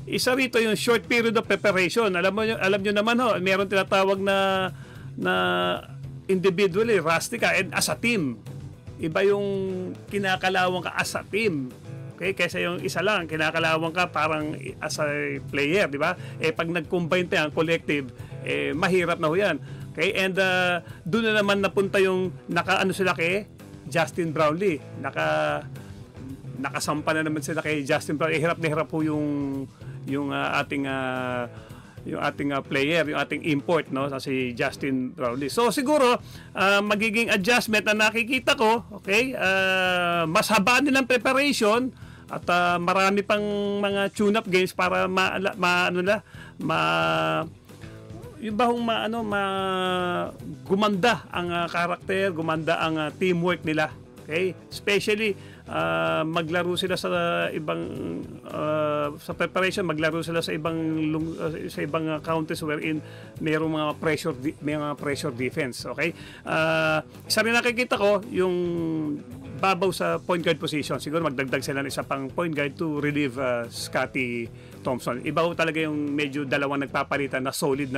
isa rito yung short period of preparation. Alam nyo naman ho, meron tinatawag na individually, rusty ka, and as a team. Iba yung kinakalawang ka as a team. Okay, kaysa yung isa lang, kinakalawang ka parang as a player, di ba? Pag nag-combine tayo, collective, mahirap na ho yan. Okay, and doon na naman napunta yung naka-ano sila kay Justin Brownlee. Nakasampa na naman sila kay Justin Brownlee. Hirap na hirap po yung ating player, yung ating import, no, si Justin Brownlee. So siguro magiging adjustment na nakikita ko, okay? Mas haba nilang preparation at marami pang mga tune-up games para gumanda ang karakter, gumanda ang teamwork nila. Okay? Especially maglaro sila sa ibang sa preparation, maglaro sila sa ibang countries wherein mayroong mga pressure defense. Okay? Isa rin nakikita ko yung babaw sa point guard position. Siguro magdagdag sila ng isa pang point guard to relieve Scottie Thompson. Iba talaga yung medyo dalawang nagpapalitan na solid.